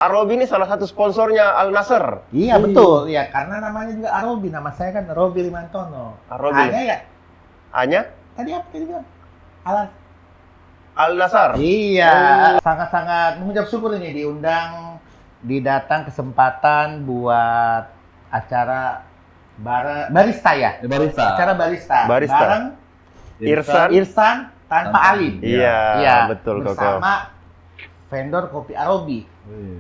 Arobi ini salah satu sponsornya Al Nassr. Iya betul, ya karena namanya juga Arobi, nama saya kan Robi Limantono. Arobi. Hanya ya, Hanya tadi apa tadi bilang? Al Nassr. Iya, sangat-sangat mengucap syukur ini didatang kesempatan buat acara barista ya. Barista. Acara barista. Barista. Bareng Irsan tanpa Alim. Iya, betul Koko. Bersama vendor kopi Arobi.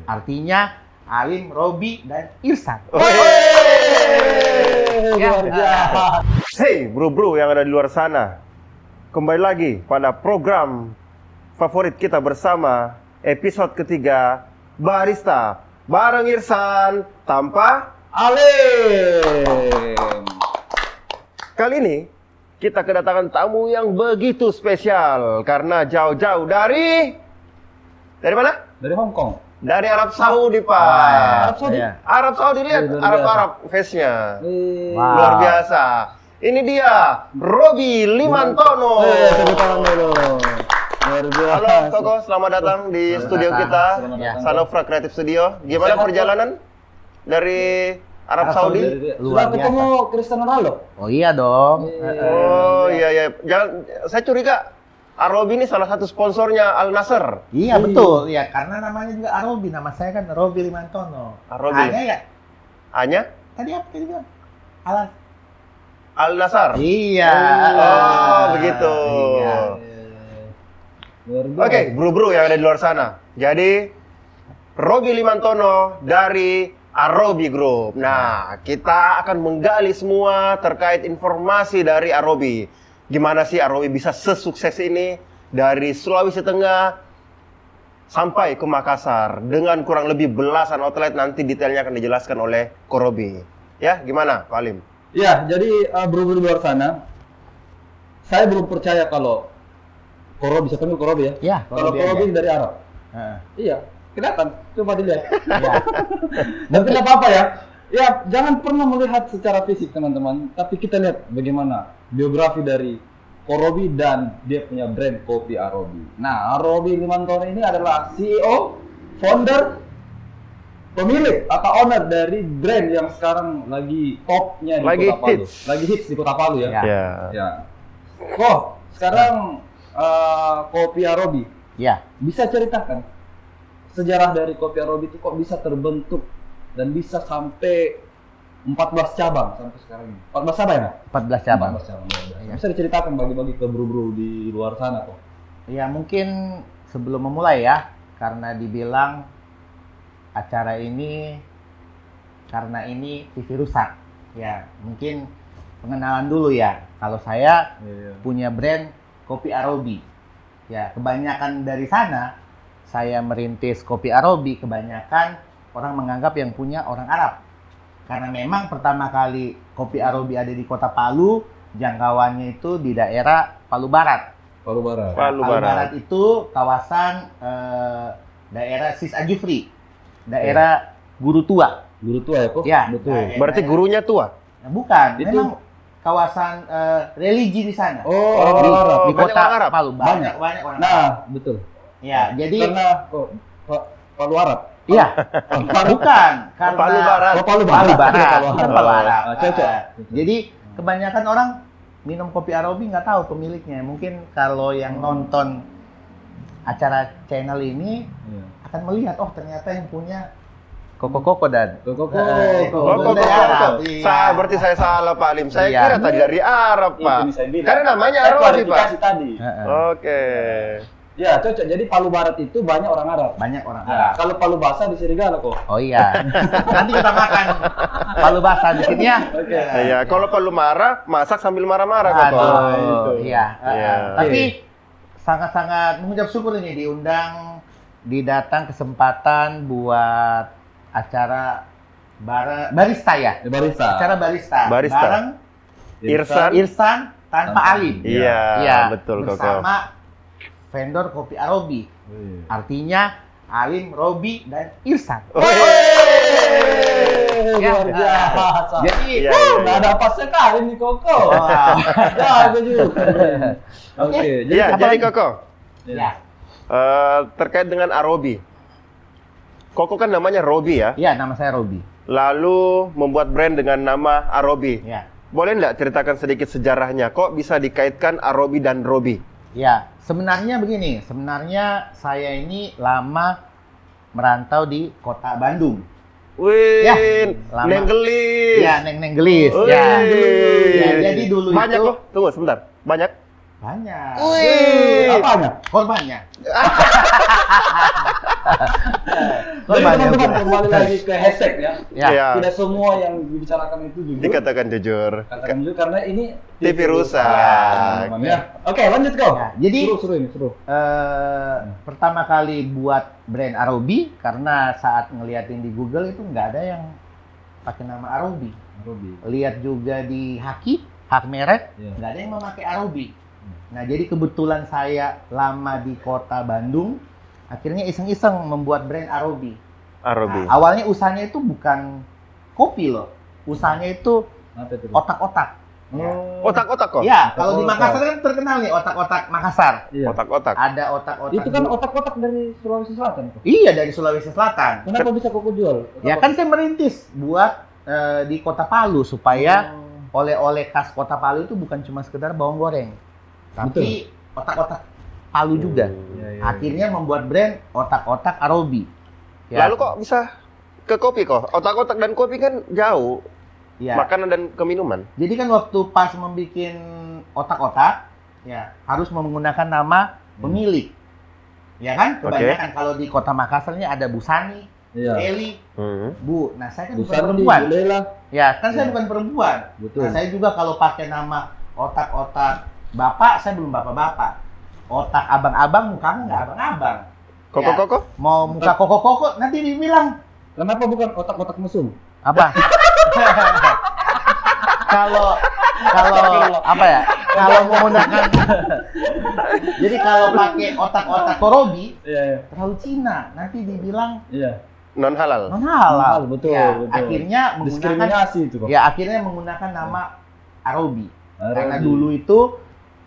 Artinya Alim, Robi, dan Irsan. Luar biasa. Hey bro-bro yang ada di luar sana, kembali lagi pada program favorit kita bersama, episode ketiga, Barista bareng Irsan tanpa Alim. Kali ini kita kedatangan tamu yang begitu spesial karena jauh-jauh dari mana? Dari Hong Kong. Dari Arab Saudi, Pak. Arab Saudi. Iya. Arab Saudi, lihat Luar Arab face-nya. Wow. Luar biasa. Ini dia, Robi Limantono. Tepuk tangan dulu. Luar biasa. Halo Koko, selamat datang di studio kita, Ya. Sanofra Creative Studio. Gimana perjalanan dari Arab Saudi? Sudah Luar ketemu biasa. Cristiano Ronaldo? Oh iya dong. Oh iya. Saya curiga Arobi ini salah satu sponsornya Al Nassr. Iya betul, ya karena namanya juga Arobi, nama saya kan Robi Limantono. Arobi. Hanya ya, Hanya tadi apa tadi bilang? Al Nassr. Iya. Oh, begitu. Iya. Luar biasa. Oke, bro-bro yang ada di luar sana. Jadi, Robi Limantono dari Arobi Group. Nah, kita akan menggali semua terkait informasi dari Arobi. Gimana sih Arobi bisa sesukses ini dari Sulawesi Tengah sampai ke Makassar dengan kurang lebih belasan outlet. Nanti detailnya akan dijelaskan oleh Korobi. Ya, gimana, Pak Alim? Ya, jadi bro-bro di luar sana, saya belum percaya kalau Korobi, bisa panggil Korobi ya? Ya, Kalau Korobi Korobi aja. dari Arab. Heeh. Iya, kelihatan. Coba dilihat. Ya. Dan tidak apa-apa ya. Ya, jangan pernah melihat secara fisik teman-teman, tapi kita lihat bagaimana biografi dari Korobi dan dia punya brand kopi Arobi. Nah, Arobi Limantono ini adalah CEO, founder, pemilik atau owner dari brand yang sekarang lagi topnya di Lagi Kota Palu. hits. Lagi hits di Kota Palu ya. Ya. Ya. Oh, sekarang kopi Arobi. Ya. Bisa ceritakan sejarah dari kopi Arobi itu kok bisa terbentuk dan bisa sampai 14 cabang sampai sekarang ini. 14 cabang ya? 14 cabang. 14 cabang. luar biasa. Iya. Bisa diceritakan bagi-bagi ke bro-bro di luar sana kok. Ya mungkin sebelum memulai ya, karena dibilang acara ini karena ini TV rusak. Ya, mungkin pengenalan dulu ya. Kalau saya punya brand kopi Arobi. Ya, kebanyakan dari sana saya merintis kopi Arobi, kebanyakan orang menganggap yang punya orang Arab. Karena memang pertama kali kopi Arobi ada di Kota Palu, jangkauannya itu di daerah Palu Barat. Palu Barat. Palu Palu Barat. Barat itu kawasan daerah Sis Ajufri, daerah Guru Tua. Guru tua ya kok? Ya, Betul. nah, Berarti gurunya tua? Nah, bukan, Itu- memang kawasan religi di sana. Oh, Oh, orang Arab. Di banyak Kota orang Arab? Palu Banyak. banyak orang Arab. Nah, betul. Ya, jadi Karena Palu Arab. iya, bukan karena Palu Barat. Oh, Palu Palu Barat. Barat, Palu bukan Arab. Palu Arab. Cocok. Jadi kebanyakan orang minum kopi Arobi nggak tahu pemiliknya. Mungkin kalau yang nonton acara channel ini Iya. akan melihat, oh ternyata yang punya Koko dan Koko. Koko. dari Arab. Iya. Berarti saya salah Pak Alim. Saya Iya. kira tadi dari Arab, Pak. Itu saya bilang. Karena namanya Saya Arobi, Pak. klarifikasi tadi. Heeh. Oke. Ya, cocok. Jadi Palu Barat itu banyak orang Arab. Banyak orang Nah, Arab. kalau Palu Basah di Serigala kok. Oh iya. Nanti kita makan palu basah di sini ya. Oke. Iya, kalau Palu marah, masak sambil marah-marah, Koko. Aduh, itu. iya. Iya. Tapi sangat-sangat mengucap syukur ini didatang kesempatan buat acara barista ya. Barista. Acara barista. Barista. Bareng Irsan. Irsan tanpa Alim. Iya, Iya, betul Koko. bersama vendor kopi Arobi. Artinya Alim, Robi, dan Irsan. Ya. Luar biasa. Jadi, Iya, iya, nggak ada pasnya kali nih Koko. wah. Jago juga. Oke, Iya, apa jadi lagi? Koko, Ya. terkait dengan Arobi. Koko kan namanya Robi ya. Iya, nama saya Robi. Lalu membuat brand dengan nama Arobi. Ya. Boleh nggak ceritakan sedikit sejarahnya? Kok bisa dikaitkan Arobi dan Robi? Ya, sebenarnya begini. Sebenarnya saya ini lama merantau di kota Bandung. Wih, Ya, lama. Nenggelis. Ya, Neng Gelis. Wih. Ya. Ya, jadi dulu banyak itu loh. Tunggu sebentar. Banyak. banyak. Wih. Apanya? Korbannya. Jadi Korbannya. teman-teman kembali lagi ke hashtag ya. Ya. Ya. Tidak semua yang dibicarakan itu jujur. Dikatakan jujur. Katakan jujur karena ini TV rusak. teman-teman, ya. Oke, lanjut kau. Ya, jadi seru ini seru. pertama kali buat brand Arobi karena saat ngeliatin di Google itu nggak ada yang pakai nama Arobi. Robi. Lihat juga di hak merek, Iya. nggak ada yang memakai Arobi. Nah, jadi kebetulan saya lama di kota Bandung, akhirnya iseng-iseng membuat brand Arobi. Arobi. Nah, awalnya usahanya itu bukan kopi loh, usahanya itu Apa itu? otak-otak. Ya. Otak-otak kok? Ya, kalau di Otak-otak. Makassar kan terkenal nih otak-otak Makassar. Iya. Otak-otak. Ada otak-otak. Itu kan otak-otak dari Sulawesi Selatan tuh. Iya, dari Sulawesi Selatan. Kenapa bisa kau jual? Ya kan saya merintis buat di Kota Palu supaya oleh-oleh khas Kota Palu itu bukan cuma sekedar bawang goreng, tapi otak-otak Palu juga. Iya, iya. Akhirnya membuat brand otak-otak Arobi. Ya. Lalu kok bisa ke kopi kok? Otak-otak dan kopi kan jauh. Ya. Makanan dan keminuman. Jadi kan waktu pas membuat otak-otak, ya harus menggunakan nama pemilik. Ya kan? Kebanyakan kalau di Kota Makassar ini ada Bu Sani, Iya. Eli, Hmm. Bu. Nah, saya kan bukan Bukan di perempuan. Lela. Ya, kan saya Ya. bukan perempuan. Betul. Nah, saya juga kalau pakai nama otak-otak bapak, saya belum bapak-bapak. Otak abang-abang, mukanya nggak abang-abang. Koko-koko? Mau muka koko-koko, nanti dibilang Kenapa bukan otak-otak mesum? apa? kalau apa ya? Kalau menggunakan jadi kalau pakai otak-otak Korobi Iya, iya. terlalu Cina, nanti dibilang Iya. Non halal. non halal. Betul, Ya, betul. akhirnya menggunakan Diskriminasi itu kok. ya akhirnya menggunakan nama Arobi. Karena Arobi. dulu itu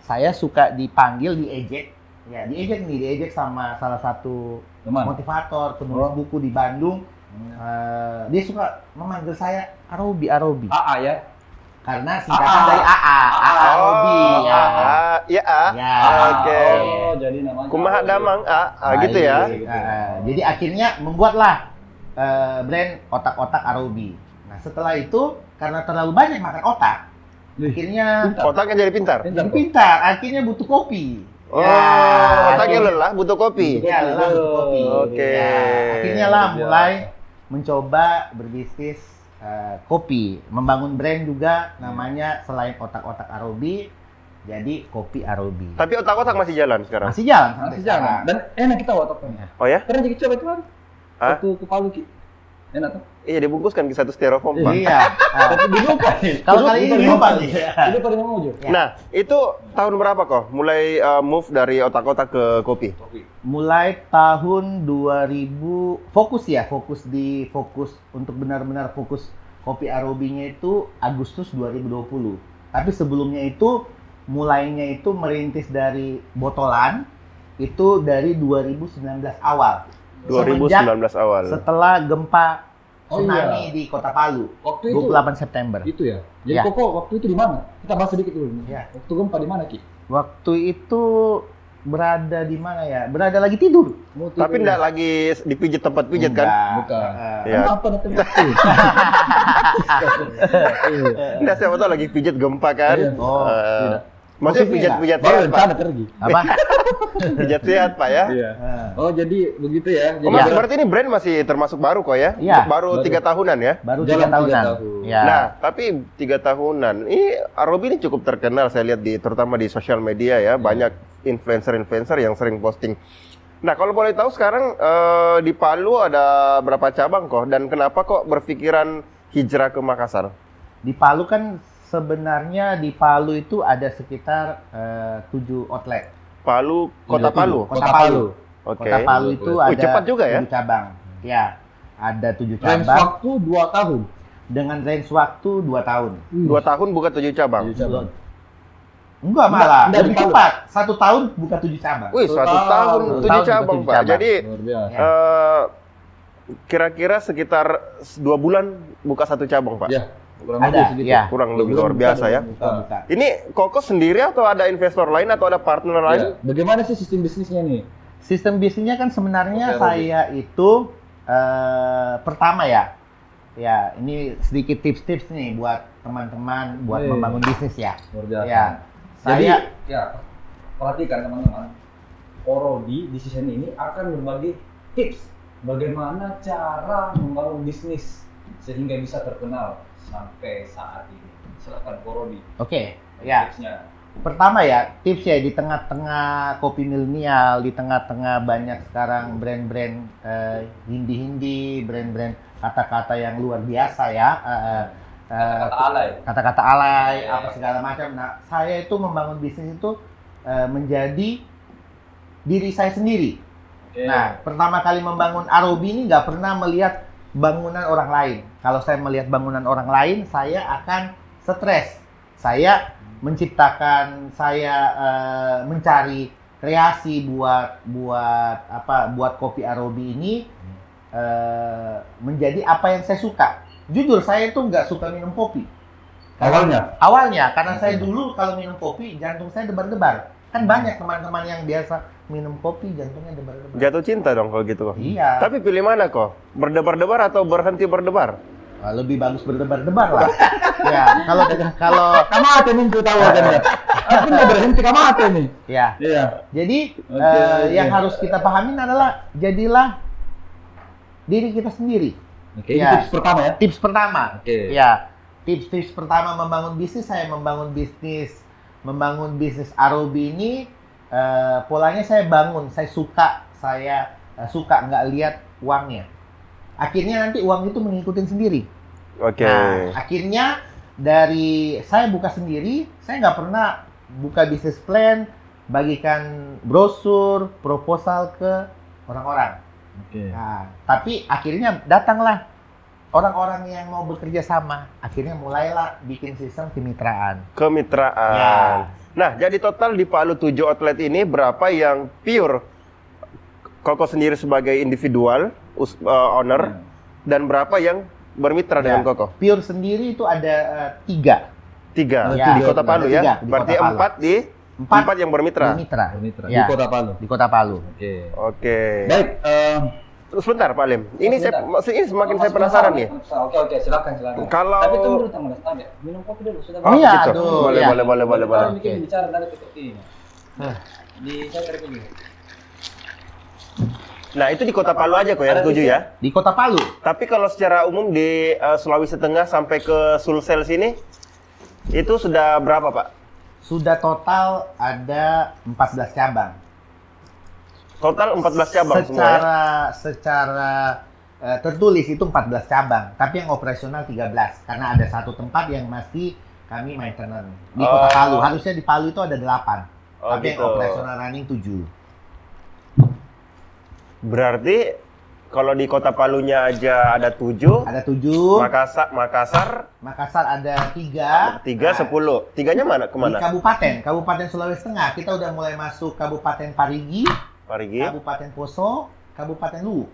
saya suka dipanggil, diejek. Ya, diejek sama salah satu Teman. motivator, penulis Oh. buku di Bandung. Dia suka memanggil saya Arobi. AA ya. Karena singkatan dari AA, Arobi. Ya. Ya. Ya. Oke. Oh, jadi namanya. Kumaha Arobi. damang gitu ya. Jadi akhirnya membuatlah brand otak-otak Arobi. Nah, setelah itu karena terlalu banyak makan otak, Wih, akhirnya pintar. Otaknya jadi pintar. jadi pintar, akhirnya butuh kopi. Oh, Ya, otaknya akhirnya- lelah, butuh kopi. Ya, lelah butuh kopi. Oke. Ya, akhirnya lah mulai mencoba berbisnis kopi, membangun brand juga namanya selain otak-otak Arobi, jadi kopi Arobi. Tapi otak-otak masih jalan sekarang. Masih jalan sampai Masih jalan. sekarang. Dan enak kita otaknya. Oh ya? Pernah jadi coba itu kan? Hah? Waktu ke Palu Ki. Enak tuh. Iya, dibungkuskan ke satu styrofoam, Pak. Iya. Tapi dilupa nih. Kalau kali ini dilupa nih. Itu pada mau Ya. Nah, itu tahun berapa kok mulai move dari otak-otak ke kopi? Mulai tahun 2000 fokus untuk benar-benar fokus kopi Arobinya itu Agustus 2020. Tapi sebelumnya itu mulainya itu merintis dari botolan itu dari 2019 awal. 2019 awal. Setelah gempa Oh, tsunami iya. di Kota Palu Waktu itu 28 September. itu ya. Jadi Ya. Koko waktu itu di mana? Kita bahas sedikit dulu. Ya. Waktu gempa di mana Ki? Waktu itu berada di mana ya? Berada lagi tidur. Tapi enggak lagi dipijit tempat pijit kan? Bukan. Iya. Apa nanti waktu? Enggak, siapa tahu lagi pijit gempa kan? Iya. Oh, Eh, tidak. maksudnya Posisi pijat-pijat Baru sehat, Pak. rencana pergi. Apa? Pijat sehat, Pak ya? Iya. Eh, Oh, jadi begitu ya. Jadi Oh, Iya. berarti ini brand masih termasuk baru kok ya? Iya. Baru 3 tahunan ya? Baru Jalan 3 tahunan. 3 tahun. Ya. Nah, tapi 3 tahunan. Ini Arobi ini cukup terkenal saya lihat terutama di sosial media ya, banyak influencer-influencer yang sering posting. Nah, kalau boleh tahu sekarang di Palu ada berapa cabang kok dan kenapa kok berpikiran hijrah ke Makassar? Di Palu kan sebenarnya di Palu itu ada sekitar 7 outlet. Palu, Kota Iya, Palu. Kota Palu. Oke. Kota Palu itu Wih, ada cepat juga ya? 7 cabang. Ya, ada 7 range cabang waktu 2 tahun. dengan range waktu 2 tahun. 2 tahun buka 7 cabang. 7 cabang. Enggak malah, Enggak, lebih di Palu. cepat. 1 tahun buka 7 cabang. Wih, 1 tahun 7 tahun cabang, buka 7 Pak. cabang. Jadi Luar biasa. Ya. kira-kira sekitar 2 bulan buka 1 cabang, Pak. Ya, kurang Ada, lebih segitu. ya. Kurang lebih Belum luar biasa ya. Buka. Ini Koko sendiri atau ada investor lain atau ada partner lain? Ya. Bagaimana sih sistem bisnisnya nih? Sistem bisnisnya kan sebenarnya Oke, saya itu pertama ya ini sedikit tips-tips nih buat teman-teman buat membangun bisnis ya. Luar biasa. Ya, Jadi, saya ya, perhatikan teman-teman. Orobi di season ini akan berbagi tips bagaimana cara membangun bisnis sehingga bisa terkenal sampai saat ini. Silakan Orobi. oke, ya. Tipsnya. Pertama ya, tips ya di tengah-tengah kopi milenial, di tengah-tengah banyak sekarang brand-brand Hindi-Hindi, brand-brand kata-kata yang luar biasa ya. Kata alay. Kata-kata alay, Ya. apa segala macam. Nah, saya itu membangun bisnis itu menjadi diri saya sendiri. Oke. Nah, pertama kali membangun Arobi ini nggak pernah melihat bangunan orang lain. Kalau saya melihat bangunan orang lain, saya akan stres. Saya menciptakan, saya mencari kreasi buat kopi Arobi ini menjadi apa yang saya suka. Jujur, saya itu nggak suka minum kopi. Awalnya, karena saya dulu kalau minum kopi, jantung saya debar-debar. Kan banyak teman-teman yang biasa minum kopi, jantungnya debar-debar. Jatuh cinta dong kalau gitu. Iya. Tapi pilih mana kok? Berdebar-debar atau berhenti berdebar? Lebih bagus berdebar-debar lah. Ya, kalau Kamu ada nih tahu kan ya? Aku nggak berhenti kamu ada nih. ya. Iya. Jadi Oke. yang harus kita pahamin adalah jadilah diri kita sendiri. Oke, ini Ya. tips pertama ya. Tips pertama. Oke. Ya, tips pertama membangun bisnis, saya membangun bisnis Arobi ini polanya saya bangun, saya suka nggak lihat uangnya. Akhirnya nanti uang itu mengikutin sendiri. Oke. Nah, akhirnya dari saya buka sendiri, saya nggak pernah buka bisnis plan, bagikan brosur, proposal ke orang-orang. Oke. Nah, tapi akhirnya datanglah orang-orang yang mau bekerja sama. Akhirnya mulailah bikin sistem kemitraan. Kemitraan. Ya. Nah, jadi total di Palu 7 outlet ini berapa yang pure Koko sendiri sebagai individual owner dan berapa yang bermitra Ya. dengan Koko? Pure sendiri itu ada 3. 3 Ya. di Kota Palu ya. Tiga di Berarti Kota Palu. 4 yang bermitra. Mitra. Bermitra Ya. di Kota Palu. Di Kota Palu. Oke. Oke. Baik. Sebentar Pak Lim. Ini ini semakin saya Masih penasaran nih. Oke, silakan. Kalau- Tapi tunggu dulu teman, tanya. Minum kopi dulu sudah. Oh, Iya, gitu. aduh, Boleh, ya. boleh. Kalau Oke. bikin bicara dari kopi. Hah. Di saya cari kopi. Nah, itu di Kota Palu aja kok yang 7 ya. Di Kota Palu. Tapi kalau secara umum di Sulawesi Tengah sampai ke Sulsel sini itu sudah berapa, Pak? Sudah total ada 14 cabang. Total 14 cabang semua ya. Secara tertulis itu 14 cabang, tapi yang operasional 13 karena ada satu tempat yang masih kami maintenance di Kota Oh. Palu. Harusnya di Palu itu ada 8. Oh, tapi gitu. yang operasional running 7. Berarti kalau di Kota Palunya aja ada 7, Ada 7. Makassar ada 3. 3, 10. Tiganya mana? Di Kemana? Kabupaten Sulawesi Tengah kita udah mulai masuk Kabupaten Parigi, Parigi. Kabupaten Poso, Kabupaten Luwu,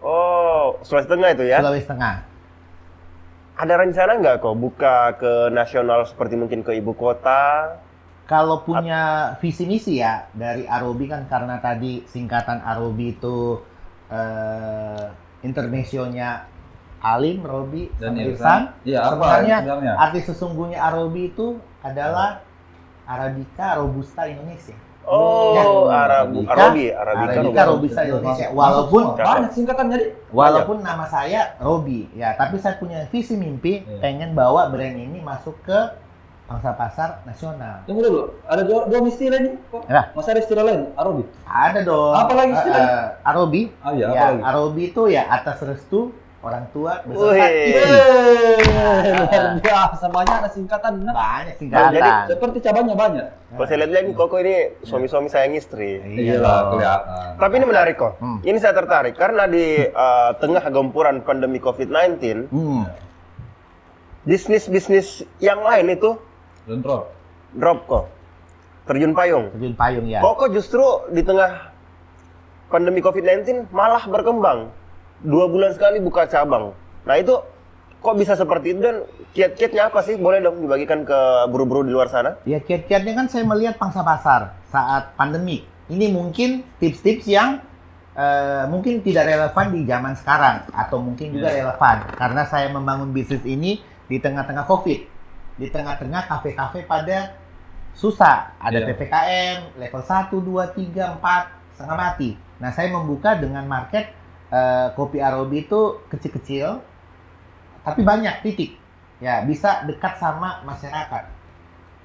Oh, Sulawesi Tengah itu ya. Sulawesi Tengah. Ada rencana nggak kok buka ke nasional seperti mungkin ke ibu kota? Kalau punya visi misi ya dari Arobi kan karena tadi singkatan Arobi itu intermesionya Alim, Robi, Dan sama Irfan. Irfan. Iya, apa Sebenarnya sebenarnya? arti sesungguhnya Arobi itu adalah Arabica Robusta Indonesia. Oh, Ya. Arabica Robusta Indonesia. Walaupun banyak singkatan jadi. Walaupun nama saya Robi, ya, tapi saya punya visi mimpi Iya. pengen bawa brand ini masuk ke pangsa pasar nasional. Tunggu dulu, ada dua istilah nih kok. Ya. Masa ada istilah lain? Arobi. Ada dong. Apa lagi istilahnya? Arobi. Ah, iya, Ya, apa lagi? Arobi itu ya atas restu orang tua beserta Wih. istri. Luar biasa banyak ada singkatan. Nah, Banyak singkatan. Jadi, seperti cabangnya banyak. Kalau saya lihat ini Koko ini suami-suami sayang istri. Iya Iyalah, dong. kelihatan. Tapi ini menarik kok. Hmm. Ini saya tertarik karena di tengah gempuran pandemi COVID-19, bisnis-bisnis yang lain itu Kontrol. drop kok. Terjun payung. Terjun payung ya. Koko justru di tengah pandemi COVID-19 malah berkembang. 2 bulan sekali buka cabang. Nah itu kok bisa seperti itu dan kiat-kiatnya apa sih? Boleh dong dibagikan ke buru-buru di luar sana? Ya kiat-kiatnya kan saya melihat pangsa pasar saat pandemi. Ini mungkin tips-tips yang mungkin tidak relevan di zaman sekarang atau mungkin juga relevan karena saya membangun bisnis ini di tengah-tengah COVID, di tengah-tengah kafe-kafe pada susah, ada PPKM level 1, 2, 3, 4 setengah mati. Nah saya membuka dengan market kopi Arobi itu kecil-kecil tapi banyak titik, ya bisa dekat sama masyarakat.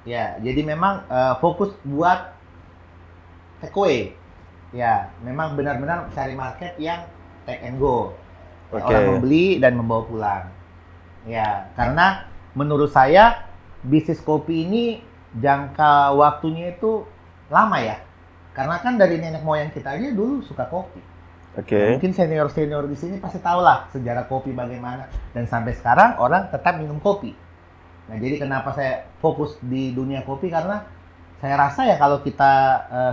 Ya, jadi memang fokus buat takeaway. Ya, memang benar-benar cari market yang take and go. Orang membeli dan membawa pulang. Ya, karena menurut saya bisnis kopi ini jangka waktunya itu lama ya. Karena kan dari nenek moyang kita aja dulu suka kopi. Mungkin senior-senior di sini pasti tahu lah sejarah kopi bagaimana dan sampai sekarang orang tetap minum kopi. Nah, jadi kenapa saya fokus di dunia kopi karena saya rasa ya kalau kita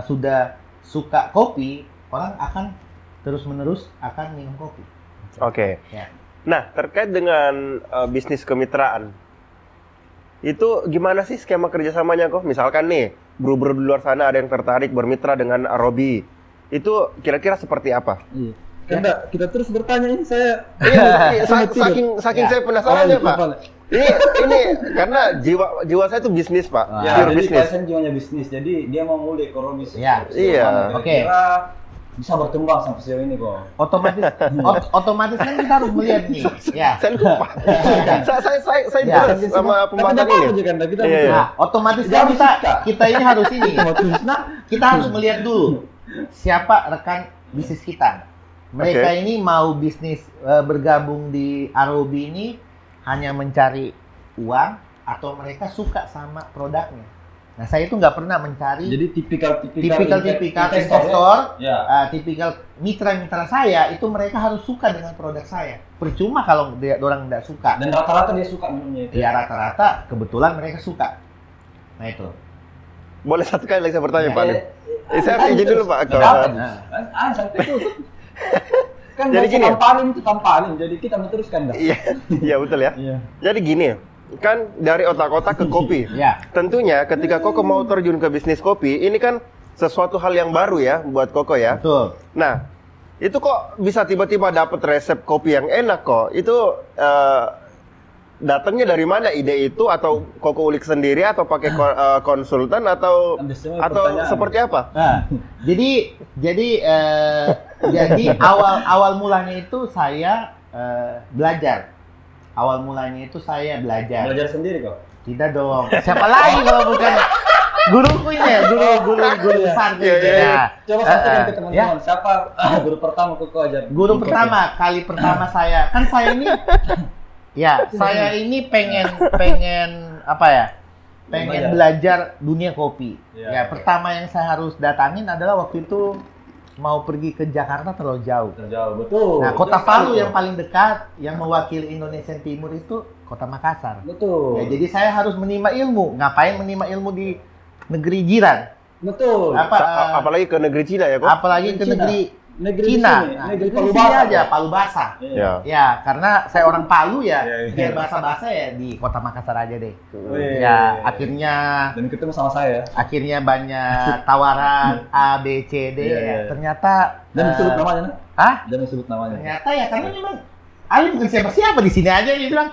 sudah suka kopi, orang akan terus-menerus akan minum kopi. Ya. Nah, terkait dengan bisnis kemitraan, itu gimana sih skema kerjasamanya kok? Misalkan nih, buru-buru di luar sana ada yang tertarik bermitra dengan Arobi. Itu kira-kira seperti apa? Iya. Karena kita terus bertanya ini saya. Saking saya penasaran ya Pak. Ini karena jiwa saya itu bisnis Pak. Ya, Pure jadi bisnis. Kaisen jiwanya bisnis. Jadi dia mau ngulik Arobi. Ya. Iya. Oke. Bisa berkembang sampai sejauh ini kok. Otomatis kan kita harus melihat nih. Ya. Saya lupa. Saya jelas sama pembahasan ini. Nah, otomatis kan kita ini harus ini. Kita harus melihat dulu siapa rekan bisnis kita. Mereka ini mau bisnis bergabung di Arobi ini hanya mencari uang atau mereka suka sama produknya. Nah, saya itu nggak pernah mencari. Jadi tipikal investor, tipikal mitra-mitra saya itu mereka harus suka dengan produk saya. Percuma kalau orang nggak suka. Dan rata-rata dia suka minumnya itu. Ya rata-rata kebetulan mereka suka. Nah itu. Boleh satu kali lagi saya bertanya Pak. Saya izin dulu Pak. Sampai itu. Kan jadi gini. Tampalin, jadi kita meneruskan dah. Iya betul ya. Jadi gini. Kan dari otak-otak ke kopi. Tentunya ketika Koko mau terjun ke bisnis kopi, ini kan sesuatu hal yang baru ya buat Koko ya. Betul. Nah, itu kok bisa tiba-tiba dapat resep kopi yang enak kok? Itu datangnya dari mana ide itu atau Koko ulik sendiri atau pakai konsultan atau seperti apa? Nah, jadi awal mulanya itu saya belajar. Awal mulanya itu saya belajar. Belajar sendiri kok? Tidak dong. Siapa lagi kalau bukan guruku ini ya, guru besar gitu ya. Coba sampaikan ke teman-teman, siapa guru pertama Koko ajar? Guru pertama, kali pertama saya. Kan saya ini saya ini pengen apa ya? Pengen belajar dunia kopi. Ya, pertama yang saya harus datangin adalah waktu itu mau pergi ke Jakarta terlalu jauh. Betul. Nah, kota Palu yang paling dekat yang mewakili Indonesia Timur itu Kota Makassar. Betul. Ya, jadi saya harus menimba ilmu. Ngapain menimba ilmu di negeri jiran? Betul. Apalagi ke negeri Cina ya, Kok? Apalagi ke negeri Cina. Negeri Palu Basah aja, Palu Basah. Iya. Ya, karena saya orang Palu ya, biar bahasa-bahasa ya di Kota Makassar aja deh. Ya, akhirnya dan ketemu sama saya. Akhirnya banyak tawaran A, B, C, D. Ternyata dan disebut namanya, nah? Hah? Dan disebut namanya. Ternyata ya karena memang Ali bukan siapa-siapa di sini aja dia bilang.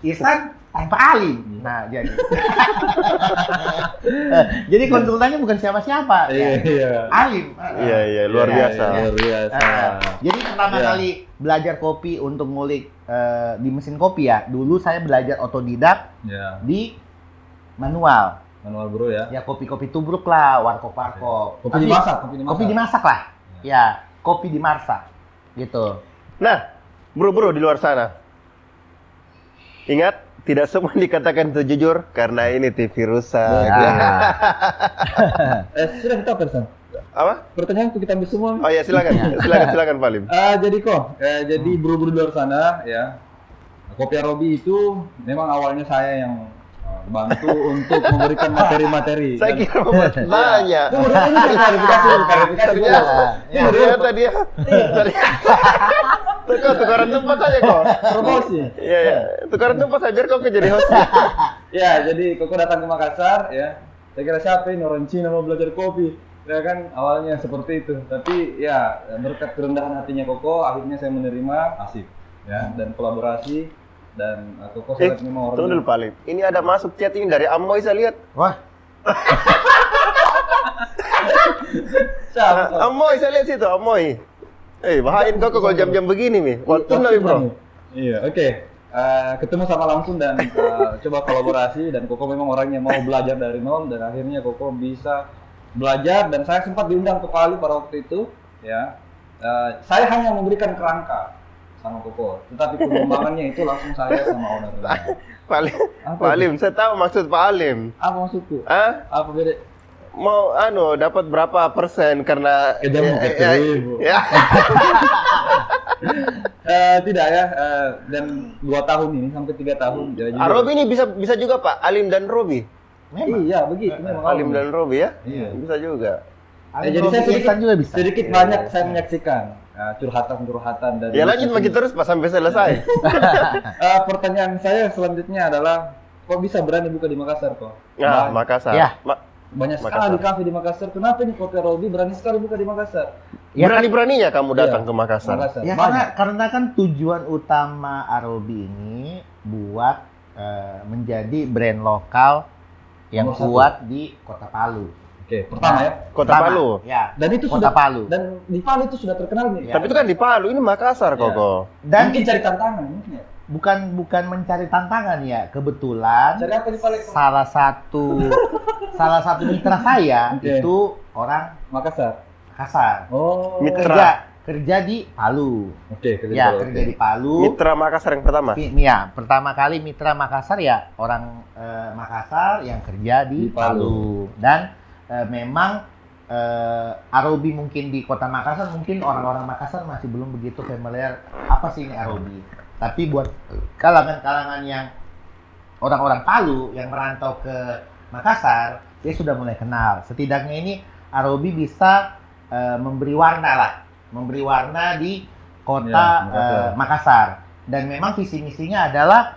Ihsan tanpa Ali. Nah, jadi konsultannya bukan siapa-siapa. Alim. Iya, luar biasa. Jadi pertama kali belajar kopi untuk ngulik di mesin kopi ya. Dulu saya belajar otodidak di manual bro ya. Ya kopi-kopi tubruk lah, warkop-warkop. Kopi dimasak lah. Ya, kopi dimasak. Gitu. Nah, bro di luar sana. Ingat, tidak semua dikatakan itu jujur karena ini TV rusak. Sudah kita pesan. Apa? Pertanyaan kita ambil semua. Oh ya, silakan Pak Lim. Jadi buru-buru di luar sana ya. Kopi Arobi itu memang awalnya saya yang bantu untuk memberikan materi-materi. Saya kira mau bertanya. Ini klarifikasi. Ternyata dia. Tukaran tempat saja kok. Promosi. Iya, iya. Tukaran tempat saja biar kau jadi host. Ya, jadi Koko datang ke Makassar ya. Saya kira siapa ini orang Cina mau belajar kopi. Ya kan awalnya seperti itu. Tapi ya berkat kerendahan hatinya Koko, akhirnya saya menerima asik ya dan kolaborasi dan Koko sangat memang Tunggu dulu orang. Pak Alim. Ini ada masuk chat ini dari Amoy saya lihat. Wah, Siapa? Amoy saya lihat situ, Amoy. Bahain kau kalau jam-jam begini nih. Waktu nih bro. Iya, oke. Ketemu sama langsung dan coba kolaborasi dan Koko memang orangnya mau belajar dari nol dan akhirnya Koko bisa belajar dan saya sempat diundang ke Bali pada waktu itu ya. Saya hanya memberikan kerangka sama Koko, tetapi pengembangannya itu langsung saya sama ownernya. Pak Alim, saya tahu maksud Pak Alim. Apa maksudku? Hah? Apa beda? Mau dapat berapa persen karena Kejamu Ibu. ya. Tidak ya, dan 2 tahun ini sampai 3 tahun. Ya, juga. Robi ini bisa juga Pak, Alim dan Robi. memang. Iya, begitu memang. Alim dan Robi ya? Iya. Bisa juga. Jadi saya sedikit, juga bisa. sedikit banyak saya menyaksikan curhatan-curhatan dari. Ya lanjut makin terus Pak sampai selesai. Pertanyaan saya selanjutnya adalah, kok bisa berani buka di Makassar kok? Nah, Makassar. Ya. Banyak Makassar. sekali kafe di Makassar. Kenapa nih Kopi Robi berani sekali buka di Makassar? Ya, Berani-beraninya kamu datang Iya, ke Makassar. Ya karena kan tujuan utama Arobi ini buat menjadi brand lokal yang Nomor satu. kuat di Kota Palu. Oke, pertama ya. Kota Pertama, Palu. Ya. Dan itu Kota sudah Palu. Dan di Palu itu sudah terkenal nih. Ya. Tapi itu kan di Palu, ini Makassar Iya. Koko. Dan Mungkin cari tantangan mungkin ya. bukan mencari tantangan ya, kebetulan Cari apa di Palu? salah satu mitra saya Oke. itu orang Makassar. Makassar. Oh. Mitra. Kerja di Palu. Oke, kerja di Ya, Palu, kerja oke. di Palu. Mitra Makassar yang pertama. Ya, pertama kali mitra Makassar ya orang Makassar yang kerja di Di Palu. Palu. Dan memang Arobi mungkin di kota Makassar, mungkin orang-orang Makassar masih belum begitu familiar apa sih ini Arobi. Tapi buat kalangan-kalangan yang orang-orang Palu yang merantau ke Makassar, dia sudah mulai kenal. Setidaknya ini Arobi bisa memberi warna di kota Ya, Makassar. Dan memang visi misinya adalah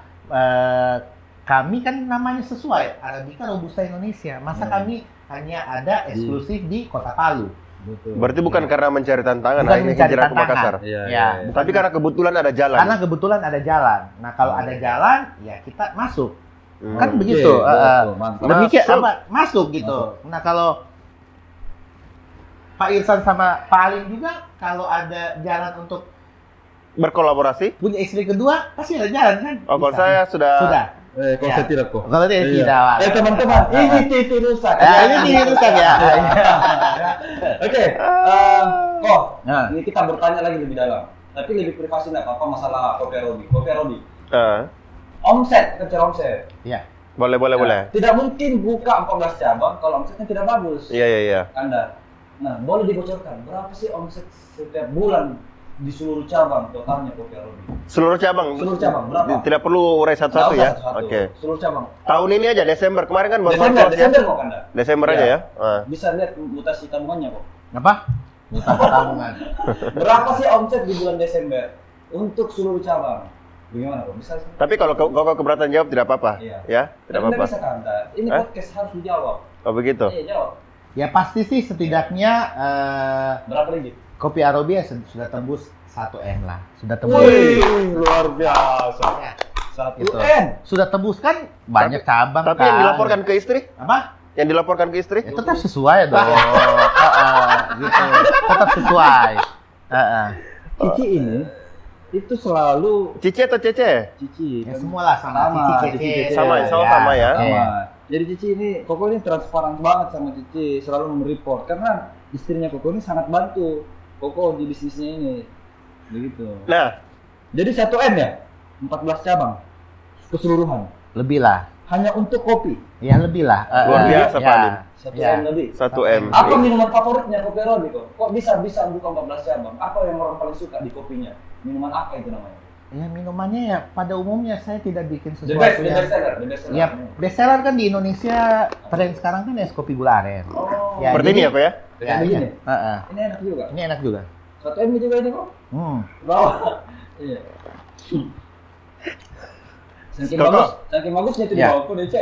kami kan namanya sesuai Arabica Robusta Indonesia. Masa Ya. kami hanya ada eksklusif di kota Palu. Betul. Berarti bukan karena mencari tantangan Bukan akhirnya mencari hijrah ke tantangan. Makassar. Iya, Ya, iya. bukan- Tapi karena kebetulan ada jalan. Karena kebetulan ada jalan. Nah, kalau ada jalan, ya kita masuk. Kan Oke, begitu. betul, mantap. Demikian Masuk. masuk gitu. Nah, kalau Pak Irsan sama Pak Alim juga kalau ada jalan untuk Berkolaborasi. punya istri kedua, pasti ada jalan kan? Oh, kalau Bisa. saya sudah. Kalau Ya. saya tidak kok. Kalau dia Iya. tidak, Pak. Teman-teman, ini TV rusak. Ini TV rusak ya. Oke, kok Nah. ini kita bertanya lagi lebih dalam. Tapi lebih privasi nggak apa-apa masalah Kopi Robi. Kopi Robi. Omset, kita cari omset. Iya. Boleh. Ya, tidak mungkin buka 14 cabang kalau omsetnya tidak bagus. Iya. Anda. Nah, boleh dibocorkan berapa sih omset setiap bulan di seluruh cabang totalnya Kopi Robi? Seluruh cabang. Seluruh cabang berapa? Tidak perlu urai satu-satu Nggak ya. usah satu-satu. Oke. Seluruh cabang. Tahun ini aja Desember. Kemarin kan baru Desember, close ya. Desember kok Anda. Desember aja ya. Bisa lihat mutasi tabungannya kok. Apa? Utang tabungan. Berapa sih omset di bulan Desember untuk seluruh cabang? Bagaimana kok? Bisa? Tapi kalau kau keberatan jawab tidak apa-apa. Iya. Ya, tidak Anda apa-apa. bisa kan? Anda? Ini Hah? podcast harus dijawab. Oh begitu. Iya, jawab. Ya pasti sih setidaknya Berapa lagi? kopi Arobi ya sudah tembus 1M lah. Sudah tembus. luar biasa. Ya, 1 gitu. M. Sudah tembus kan banyak cabang Tapi kan. yang dilaporkan ke istri? apa? Yang dilaporkan ke istri? Ya, tetap sesuai dong. Gitu. Tetap sesuai. Cici ini itu selalu Cici atau Cece? Cici. Ya semualah sama Sama, Cici, Cici, Cece. Sama, sama ya. oke. Sama. Jadi Cici ini, Koko ini transparan banget sama Cici, selalu mereport karena istrinya Koko ini sangat bantu Koko di bisnisnya ini. Begitu. Nah, Jadi 1M ya? 14 cabang keseluruhan. Lebih lah. Hanya untuk kopi. Ya lebih lah. Luar biasa, Pak Alim. 1M lebih. 1M. Apa minuman favoritnya Kopi Robi kok? Kok bisa buka 14 cabang? Apa yang orang paling suka di kopinya? Minuman apa itu namanya? Ya minumannya ya pada umumnya saya tidak bikin The sesuatu best yang seller, the best seller. ya best seller kan di Indonesia tren sekarang kan es kopi gula aren. Oh, Ya, Seperti ini ya, Pak ya? Ya, begini. iya. Ini enak juga. Ini enak juga. 1M juga ini kok. Hmm. Bawah. Iya. Saking Koko. bagus, saking bagusnya itu di Ya. bawahku DC.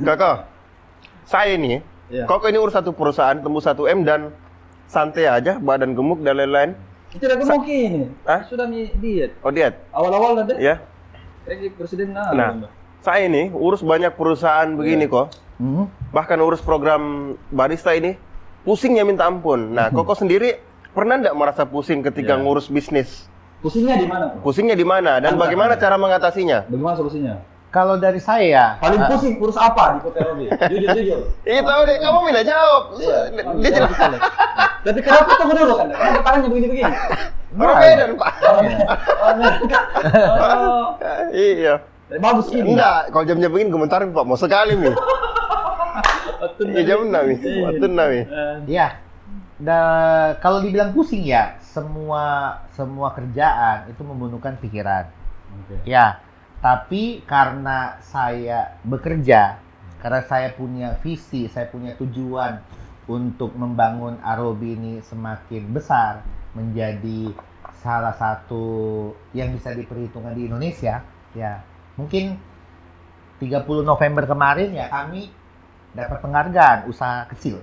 Koko, saya ini, Iya. Koko ini urus satu perusahaan tembus 1 M dan santai aja, badan gemuk dan lain-lain. Tidak gemuk ini. Hah? Sudah diet. Oh diet, Awal-awal ada. ya. Kayak presiden Nah, saya ini urus banyak perusahaan begini kok. Hmm. Bahkan urus program barista ini pusingnya minta ampun. Nah, Koko sendiri pernah nggak merasa pusing ketika Iya. ngurus bisnis? Pusingnya di mana? Pusingnya di mana dan Apa? bagaimana cara mengatasinya? Bagaimana solusinya? Kalau dari saya, Paling pusing urus apa di Kota Robi? Jujur. Iya tahu deh, kamu minta jawab. Dia jelas. Tapi kenapa tunggu dulu kan? Kenapa tangannya begini-begini? Orang Medan, Pak. Oh, Iya. bagus ini. Enggak, kalau jamnya begini komentarin Pak, mau sekali nih. Iya jam nih, waktu nih. ya, kalau dibilang pusing ya, semua kerjaan itu membunuhkan pikiran. Ya, tapi karena saya bekerja, karena saya punya visi, saya punya tujuan untuk membangun Arobi ini semakin besar, menjadi salah satu yang bisa diperhitungkan di Indonesia, ya mungkin 30 November kemarin ya kami dapat penghargaan usaha kecil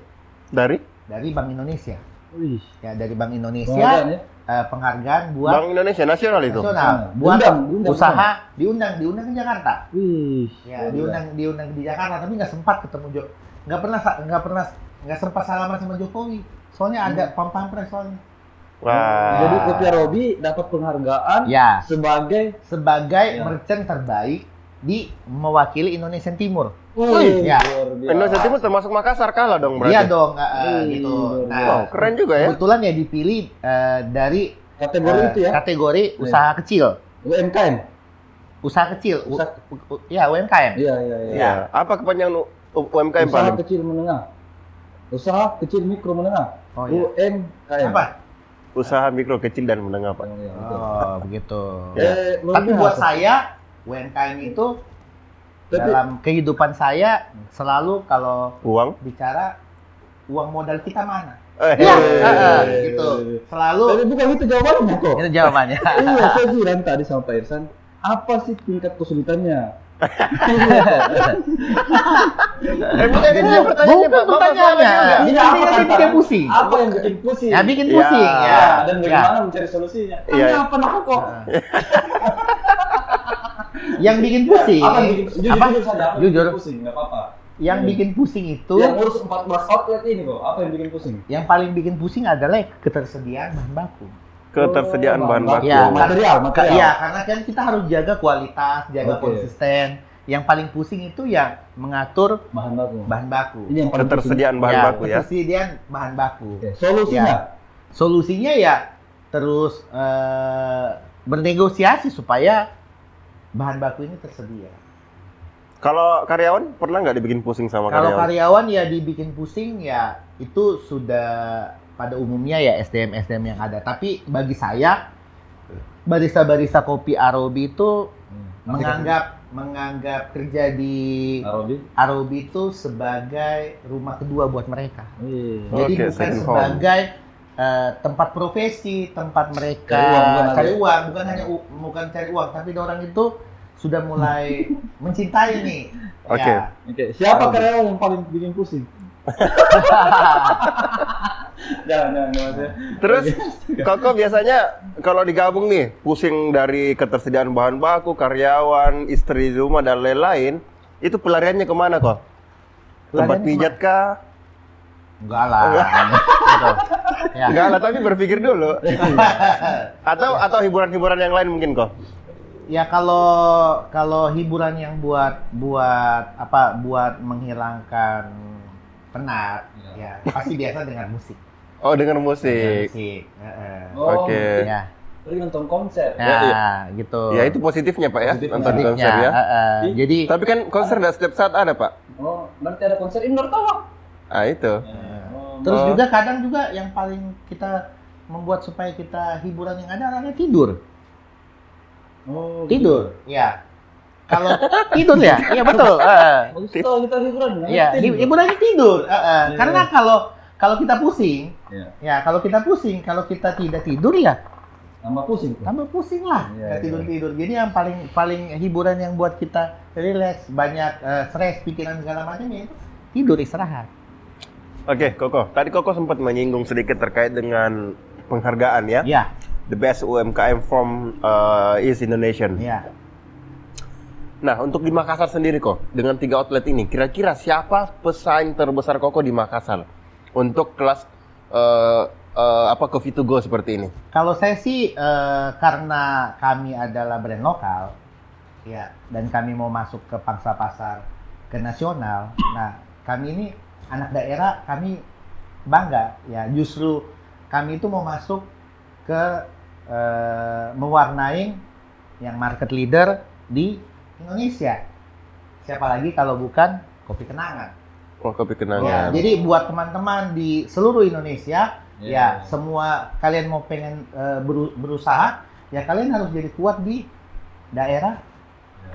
Dari dari Bank Indonesia. Wih. Ya, dari Bank Penghargaan Indonesia ya? penghargaan buat Bank Indonesia Nasional itu. nasional, buat Diundang usaha diundang ke Jakarta. Wih. Ya, diundang di Jakarta, tapi nggak sempat ketemu nggak sempat salaman sama Jokowi. Soalnya ada pampres soalnya. Wah. Jadi Kopi Robi dapat penghargaan Ya, sebagai sebagai Ya. merchant terbaik di mewakili Indonesia Timur. Wih, Ya. luar biasa. Indonesia Timur termasuk Makassar kalah dong berarti. Iya dong, gitu. luar Nah, Wow, keren juga ya. kebetulan ya dipilih dari Kategori itu ya? kategori usaha kecil. UMKM. Usaha kecil, ya UMKM. Iya. Iya. Apa kepanjangan UMKM Usaha paling? kecil menengah. Usaha kecil mikro menengah. Oh, iya. UMKM. Apa? Usaha mikro kecil dan menengah, Pak. Iya, betul. Oh, begitu. Ya. Luar Tapi biasa. buat saya UMKM itu Tapi- dalam kehidupan saya selalu kalau Uang. bicara uang modal kita mana? Iya. Gitu. Selalu Tapi bukan itu jawabannya kok. itu jawabannya. Iya, saya bilang tadi sama Pak Irsan, apa sih tingkat kesulitannya? Bukan ini pertanyaannya, Pak. Bapak pertanyaannya. salah juga. Ini apa bikin pusing. Apa yang bikin pusing? Ya bikin Ya. pusing ya. Ya, dan bagaimana Ya. mencari solusinya? Iya. Tanya apa nak kok? Yang bikin pusing. Apa yang bikin jujur, apa? jujur saja, apa yang Jujur. bikin pusing? Enggak apa-apa. Yang bikin pusing itu Yang ngurus 14 outlet ini kok, apa yang bikin pusing? yang paling bikin pusing adalah ketersediaan bahan baku. Ketersediaan bahan baku. Ya, material. Iya, karena kan kita harus jaga kualitas, jaga Oke. konsisten. Yang paling pusing itu yang mengatur Bahan baku. bahan baku. Ini yang paling pusing. Ketersediaan bahan baku ya. Ketersediaan bahan baku. Oke, solusinya? Ya. Solusinya ya terus bernegosiasi supaya bahan baku ini tersedia. Kalau karyawan pernah nggak dibikin pusing sama Kalau karyawan? karyawan ya dibikin pusing ya itu sudah pada umumnya ya SDM yang ada. Tapi bagi saya barista-barista kopi Arobi itu menganggap kerja di Arobi? Arobi itu sebagai rumah kedua buat mereka. Iya. Jadi Oke, bukan second home. sebagai tempat profesi, tempat mereka Cari uang, bukan cari uang, tapi orang itu sudah mulai mencintai nih. Oke. Ya. Oke, siapa karyawan yang paling bikin pusing? Jangan ya. Terus Koko biasanya kalau digabung nih, pusing dari ketersediaan bahan baku, karyawan, istri di rumah dan lain-lain, itu pelariannya kemana kok? Tempat Pelariannya pijat kah? Enggak lah. Gitu. Ya. Enggak lah, tapi berpikir dulu. Atau hiburan-hiburan yang lain mungkin kok? Ya kalau hiburan yang buat menghilangkan penat, ya pasti biasa dengan musik. Oh, dengan Dengan musik. musik. Oh, Oke. Ya. Pergi nonton konser. Ya, gitu. Ya itu positifnya Pak ya, Positifnya. nonton konser ya. Jadi Tapi kan konser nggak setiap saat ada Pak. Oh, nanti ada konser indoor tawa. Ah itu. terus Oh. juga kadang juga yang paling kita membuat supaya kita hiburan yang ada adalah tidur. Oh, Tidur, ya. Kalau tidur ya, iya betul. Bagus tahu kita hiburan. Iya, hiburannya tidur. Karena kalau kita pusing, Iya. ya kalau kita pusing, kalau kita tidak tidur ya Tambah pusing tuh. tambah pusing lah Iya, nggak tidur. Jadi yang paling hiburan yang buat kita relax, banyak stres, pikiran segala macam ya itu tidur, istirahat. Oke, Koko. Tadi Koko sempat menyinggung sedikit terkait dengan penghargaan ya. Ya, The best UMKM from East Indonesian. ya. Nah, untuk di Makassar sendiri kok, dengan 3 outlet ini, kira-kira siapa pesaing terbesar Koko di Makassar untuk kelas coffee to go seperti ini? Kalau saya sih karena kami adalah brand lokal, ya, dan kami mau masuk ke pangsa pasar ke nasional. Nah, kami ini anak daerah, kami bangga, ya. Justru kami itu mau masuk ke mewarnai yang market leader di Indonesia. Siapa lagi kalau bukan Kopi Kenangan. Oh, kopi Ya, kenangan. jadi buat teman-teman di seluruh Indonesia, Iya. ya semua kalian mau pengen berusaha, ya kalian harus jadi kuat di daerah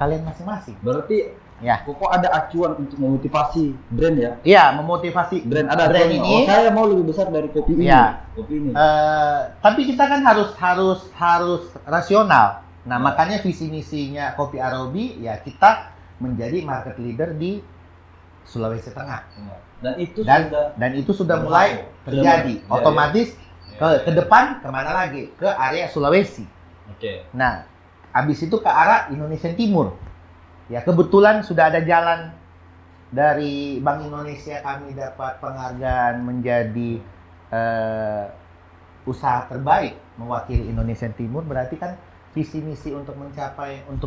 kalian masing-masing. Berarti Ya, Koko ada acuan untuk memotivasi brand ya? ya memotivasi Brand ada brand acuannya. ini. Oh, saya mau lebih besar dari kopi ini. Iya. Kopi ini. Tapi kita kan harus rasional. Nah, Ya. makanya visi misinya Kopi Arobi ya kita menjadi market leader di Sulawesi Tengah. Dan itu Sudah sudah mulai terjadi. Sudah, Otomatis ya. ke depan kemana lagi? Ke area Sulawesi. Oke. Nah, habis itu ke arah Indonesia Timur. Ya, kebetulan sudah ada jalan dari Bank Indonesia, kami dapat penghargaan menjadi usaha terbaik mewakili Indonesia Timur. Berarti kan visi misi untuk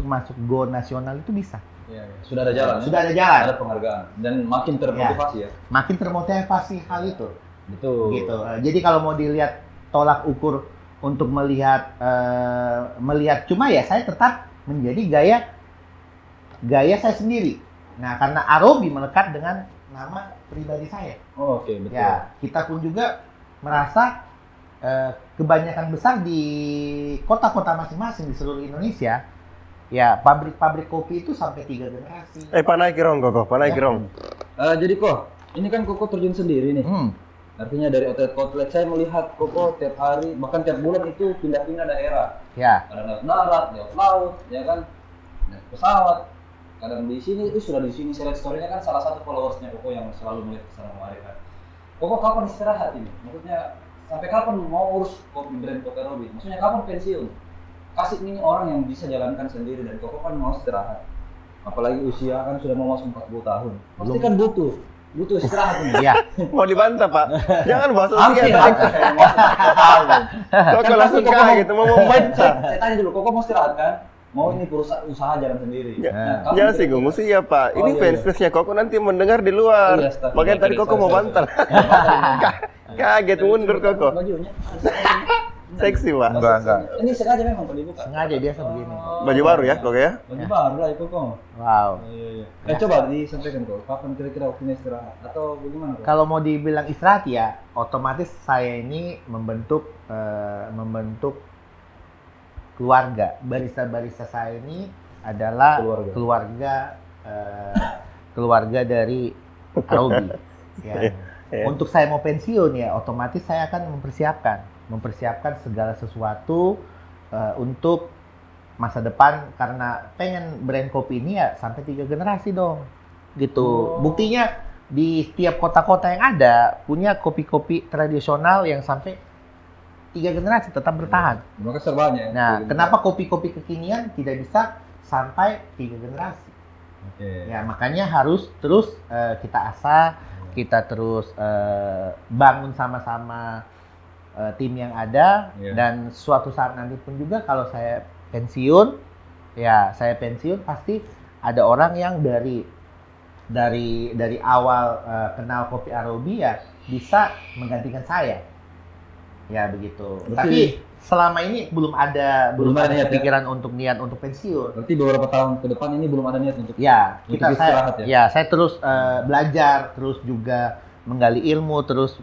masuk go nasional itu bisa. Iya, iya. Sudah ada jalan. Sudah ada jalan. Ada penghargaan dan makin termotivasi ya. Makin termotivasi hal itu. Betul. Gitu. Jadi kalau mau dilihat tolak ukur untuk melihat cuma ya saya tetap menjadi gaya saya sendiri. Nah, karena Arobi melekat dengan nama pribadi saya. Oh, oke, betul. Ya, kita pun juga merasa kebanyakan besar di kota-kota masing-masing di seluruh Indonesia, ya pabrik-pabrik kopi itu sampai 3 generasi. Panai kirong Koko, panai kirong. Jadi kok, ini kan Koko terjun sendiri nih. Artinya dari outlet saya melihat Koko tiap hari, bahkan tiap bulan itu pindah-pindah daerah. Ya, Kadang lewat darat, lewat laut, ya kan, naik pesawat. Kadang di sini itu sudah di sini share story-nya kan salah satu followersnya Koko yang selalu melihat kesana kemari kan. Koko kapan istirahat ini? Maksudnya sampai kapan mau urus kopi brand Kopi Arobi? Maksudnya kapan pensiun? Kasih ini orang yang bisa jalankan sendiri dan Koko kan mau istirahat. Apalagi usia kan sudah mau masuk 40 tahun. Pasti kan butuh istirahat ini. iya. Mau dibantah, Pak. Jangan bahas Hampir usia. saya mau 40 tahun. Koko langsung kaget, mau membantah. Saya tanya dulu, Koko mau istirahat kan? Mau ini usaha jalan sendiri. Jangan Nah, kapan singgung usia, Pak. Oh, Ini iya, fans-fansnya Koko nanti mendengar di luar. Iya, stop. Makanya tadi Koko mau bantal. Kaget mundur Koko. Bajunya. Seksi, Pak. Enggak. Ini sengaja memang kalau dibuka. Sengaja biasa begini. Baju baru ya, Koko ya? Baju baru lah itu kok. Wow. Iya. Coba disampaikan kok, kapan kira-kira waktunya istirahat atau bagaimana kok? Kalau mau dibilang istirahat ya, otomatis saya ini membentuk keluarga. Barista-barista saya ini adalah keluarga dari Arobi. Ya. Iya. Untuk saya mau pensiun ya, otomatis saya akan mempersiapkan segala sesuatu untuk masa depan, karena pengen brand kopi ini ya sampai 3 generasi dong. Gitu. Oh. Buktinya di setiap kota-kota yang ada punya kopi-kopi tradisional yang sampai 3 generasi tetap bertahan. Terima kasih banyak. Nah, kenapa kopi-kopi kekinian tidak bisa sampai 3 generasi? Oke. Ya, makanya harus terus kita asah, kita terus bangun sama-sama tim yang ada. Iya. Dan suatu saat nanti pun juga kalau saya pensiun, ya saya pensiun pasti ada orang yang dari awal kenal Kopi Arobi ya bisa menggantikan saya. Ya begitu. Berarti- Tapi selama ini belum ada Belum ada niat, ya? pikiran untuk pensiun. Berarti beberapa tahun ke depan ini belum ada niat untuk Ya, Untuk istirahat ya? saya terus belajar, terus juga menggali ilmu, terus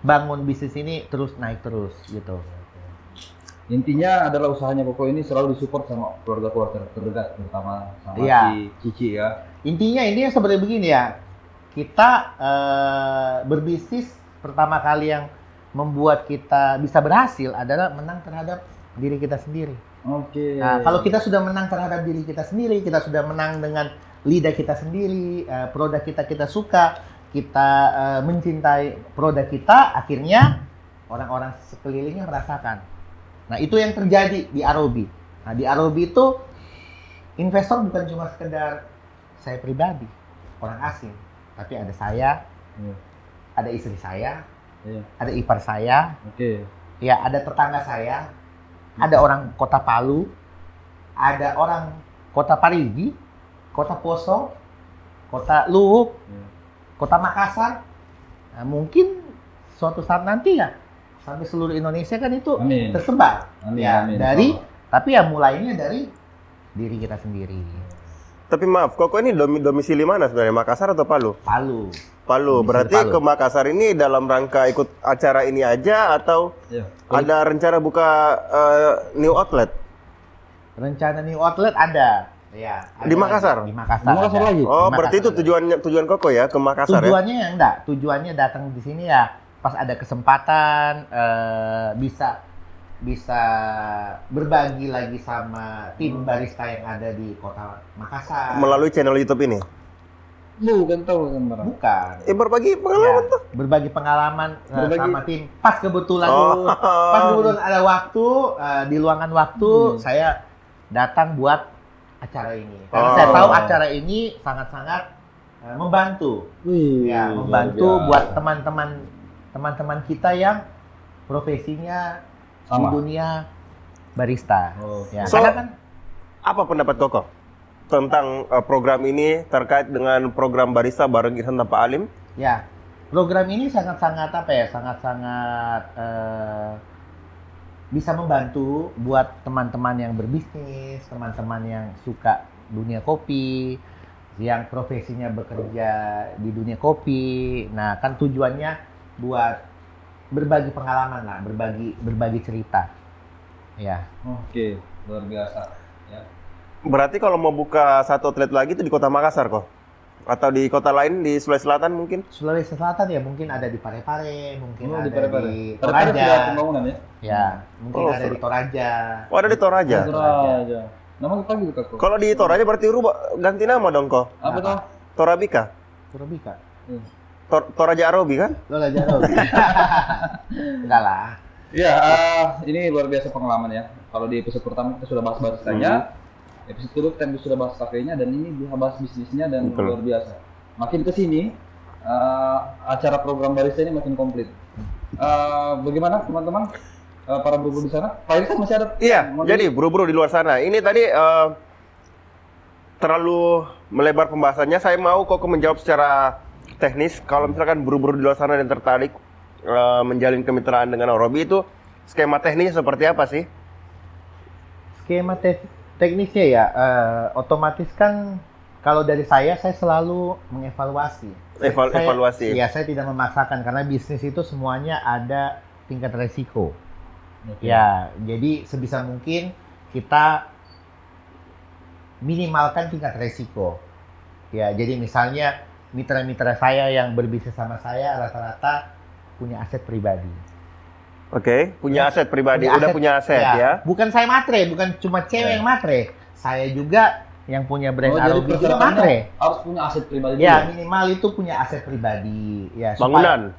bangun bisnis ini terus naik terus gitu. Intinya adalah usahanya Koko ini selalu disupport sama keluarga-keluarga terdekat, terutama sama Iya. si Cici ya. Intinya sebenarnya begini ya. Kita berbisnis pertama kali yang membuat kita bisa berhasil adalah menang terhadap diri kita sendiri. Oke. Nah, kalau kita sudah menang terhadap diri kita sendiri, kita sudah menang dengan lidah kita sendiri, produk kita suka, kita mencintai produk kita, akhirnya orang-orang sekelilingnya merasakan. Nah, itu yang terjadi di Arobi. Nah, di Arobi itu investor bukan cuma sekedar saya pribadi, orang asing, tapi ada saya, Iya. ada istri saya, Iya. ada ipar saya, Oke. ya ada tetangga saya, ada orang kota Palu, ada orang kota Parigi, kota Poso, kota Luhuk, Iya. kota Makassar. Nah, mungkin suatu saat nanti ya sampai seluruh Indonesia kan itu Amin. tersebar. Amin, Ya, amin. dari Insyaallah. tapi ya mulainya dari diri kita sendiri. Tapi maaf, Koko ini domisili mana sebenarnya? Makassar atau Palu? Palu. Palu. Domisili Berarti Palu. ke Makassar ini dalam rangka ikut acara ini aja atau Iya. ada rencana buka new outlet? Rencana new outlet ada. Ya, ada Di Makassar? Di Makassar. Di Makassar ada. lagi? Oh, Di berarti itu Makassar ada. tujuan Koko ya ke Makassar ya? Tujuannya ya enggak, tujuannya datang di sini ya pas ada kesempatan bisa berbagi lagi sama tim barista yang ada di kota Makassar. Melalui channel YouTube ini. Bukan tahu kan barang. Bukan. Berbagi pengalaman Ya, tuh. berbagi pengalaman Berbagi. sama tim. Pas kebetulan Oh. ada waktu di luangan waktu saya datang buat acara ini. Karena Oh. saya tahu acara ini sangat-sangat membantu. Wih, Ya, membantu luar biasa. buat teman-teman kita yang profesinya di Sama. dunia barista. Oh. Ya, So- karena kan Apa pendapat Koko tentang program ini terkait dengan program barista bareng Irfan Tanpa Alim? ya program ini sangat-sangat apa ya? Sangat-sangat bisa membantu buat teman-teman yang berbisnis, teman-teman yang suka dunia kopi, yang profesinya bekerja di dunia kopi. Nah, kan tujuannya buat berbagi pengalaman lah, berbagi cerita. Ya. Oke, luar biasa. Ya. Berarti kalau mau buka satu outlet lagi itu di Kota Makassar kok? Atau di kota lain di Sulawesi Selatan mungkin? Sulawesi Selatan ya mungkin ada di Parepare, mungkin Oh, ada di Parepare. di Parepare sudah Toraja. pembangunan ya? Ya, mungkin Oh, ada di Toraja. Oh, ada di Toraja. Toraja. Nama apa gitu kak? Kalau di Toraja berarti ganti nama dong kok? Apa tuh? Torabika? Turabika. Toraja Arobi kan? Lo lah jauh. Enggak lah. Ya, ini luar biasa pengalaman ya. Kalau di episode pertama kita sudah bahas baristanya, episode kedua kita sudah bahas kafenya, dan ini bisa bahas bisnisnya dan Betul. luar biasa. Makin ke sini, acara program barista ini makin komplit. Bagaimana teman-teman, para buru-buru di sana? Pak Iris masih ada? Iya, Mau jadi buru-buru di luar sana. Ini tadi terlalu melebar pembahasannya. Saya mau Koko menjawab secara teknis. Kalau misalkan buru-buru di luar sana dan tertarik menjalin kemitraan dengan Arobi itu skema teknisnya seperti apa sih? Skema teknisnya ya, otomatis kan kalau dari saya selalu mengevaluasi. Evaluasi. Iya, saya tidak memaksakan karena bisnis itu semuanya ada tingkat resiko. Oke. Ya, jadi sebisa mungkin kita minimalkan tingkat resiko. Ya, jadi misalnya mitra-mitra saya yang berbisnis sama saya rata-rata punya aset pribadi. Oke, punya aset pribadi, Punya udah aset, punya aset ya. Bukan saya matre, bukan cuma cewek Ya. yang matre. Saya juga yang punya brand jadi Arobi juga persyaratannya matre. harus punya aset pribadi Ya, dulu. minimal itu punya aset pribadi. Ya, Bangunan.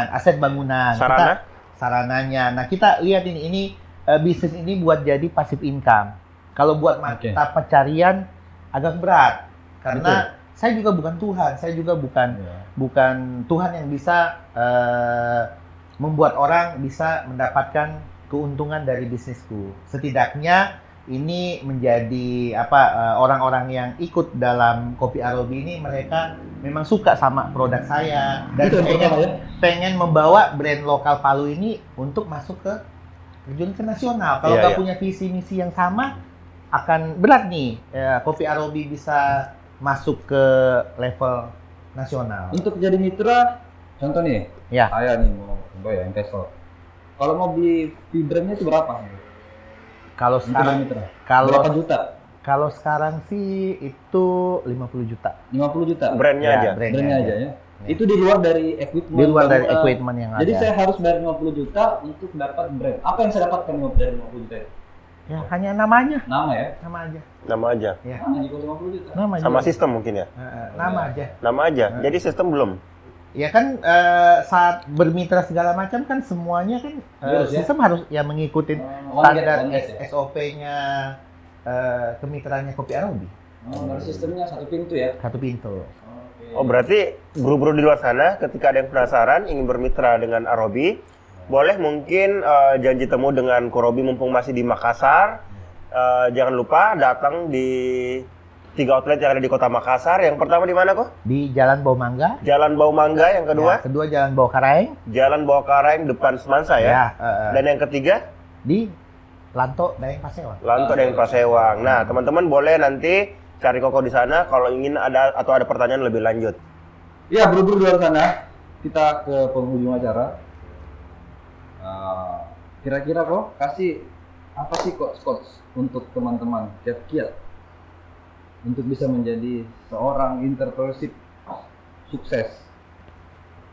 aset bangunan. Sarana? Sarananya. Nah, kita lihat ini bisnis ini buat jadi passive income. Kalau buat mata Oke. pencarian agak berat karena saya juga bukan Tuhan, saya juga Ya. bukan Tuhan yang bisa membuat orang bisa mendapatkan keuntungan dari bisnisku. Setidaknya ini menjadi orang-orang yang ikut dalam Kopi Arobi ini mereka memang suka sama produk saya dan Itu yang pertama ya. pengen membawa brand lokal Palu ini untuk masuk ke terjun ke nasional. Kalau Iya, nggak iya. punya visi misi yang sama akan berat nih Kopi Arobi bisa masuk ke level nasional. Untuk jadi mitra, contoh nih, Ya. saya nih mau investor. Kalau mau beli brandnya itu berapa? Kalau Untuk sekarang mitra. kalau Berapa juta? kalau sekarang sih itu 50 juta. 50 juta. Brandnya Ya, aja. Brandnya aja ya. Itu di luar dari equipment. Di luar dari bangunan. equipment yang Jadi ada. saya harus bayar 50 juta untuk dapat brand. Apa yang saya dapatkan dari 50 juta? Ya, hanya namanya. Nama ya? Nama aja. Nama aja. Ya. Nama juga 50 juta. Nama aja. Sama sistem mungkin ya. Nama aja. Nama aja. Jadi sistem belum. Ya kan saat bermitra segala macam kan semuanya kan Harus, ya? sistem harus ya mengikuti One standar gate ya? SOP-nya kemitraannya Kopi Arobi. Dari sistemnya satu pintu ya. Satu pintu. Oke. Oh berarti buru-buru di luar sana ketika ada yang penasaran ingin bermitra dengan Arobi, boleh mungkin janji temu dengan Korobi mumpung masih di Makassar. Jangan lupa datang di 3 outlet yang ada di Kota Makassar. Yang pertama di mana kok? Di Jalan Bau Mangga. Jalan Bau Mangga. Yang kedua? Ya, kedua Jalan Bau Karaeng. Jalan Bau Karaeng depan Semansa ya. Dan yang ketiga? Di Lanto Daeng Pasewang. Lanto Daeng Pasewang. Nah, teman-teman boleh nanti cari Koko di sana kalau ingin ada atau ada pertanyaan lebih lanjut. Ya, buru-buru di luar sana. Kita ke penghujung acara. Kira-kira kok kasih apa sih coach untuk teman-teman kiat-kiat untuk bisa menjadi seorang entrepreneurship sukses?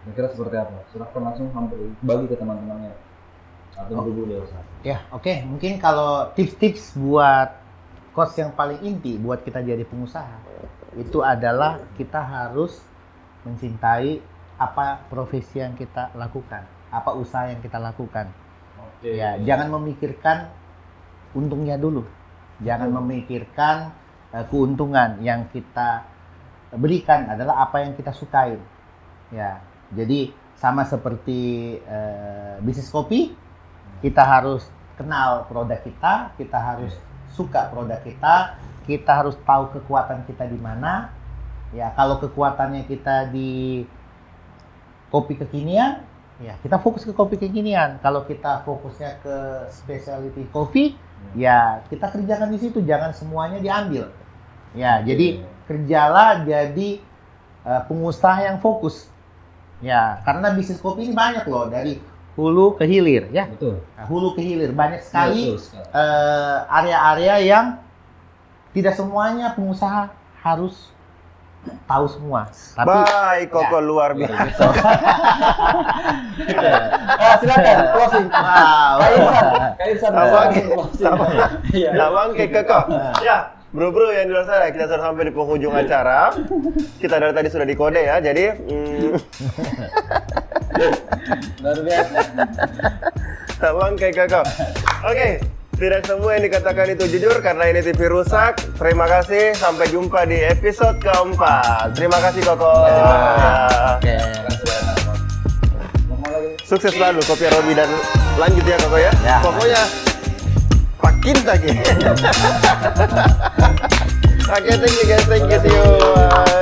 Kira-kira seperti apa? Silahkan langsung hampir bagi ke teman-temannya atau buru-buru di luar sana. Ya, oke. Mungkin kalau tips-tips buat coach yang paling inti buat kita jadi pengusaha itu adalah kita harus mencintai apa profesi yang kita lakukan, apa usaha yang kita lakukan. Oke. Ya, jangan memikirkan untungnya dulu. Jangan memikirkan keuntungan. Yang kita berikan adalah apa yang kita sukain. Ya, jadi sama seperti bisnis kopi, kita harus kenal produk kita harus suka produk kita harus tahu kekuatan kita di mana. Ya, kalau kekuatannya kita di kopi kekinian, ya kita fokus ke kopi kekinian. Kalau kita fokusnya ke specialty coffee, ya kita kerjakan di situ, jangan semuanya diambil. Ya, jadi kerjalah jadi pengusaha yang fokus. Ya, karena bisnis kopi ini banyak loh, dari hulu ke hilir, ya. Betul. Nah, hulu ke hilir banyak sekali Betul sekali. area-area yang tidak semuanya pengusaha harus tahu semua. Tapi Baik, Koko luar biasa. Silakan closing. wow. Kak Irsan. Abang, Closing. Iya. Abang ke Koko. Ya, bro-bro yang di luar sana, kita sudah sampai di penghujung acara. Kita dari tadi sudah dikode ya, jadi Luar biasa. Abang ke Koko. Oke, tidak semua yang dikatakan itu jujur karena ini TV rusak. Terima kasih, sampai jumpa di episode keempat. Terima kasih Koko. Ya. Oke. Sukses selalu Kopi Arobi dan lanjut ya Koko ya. Ya. Pokoknya pakin lagi. Oke, thank you guys, thank you. See you.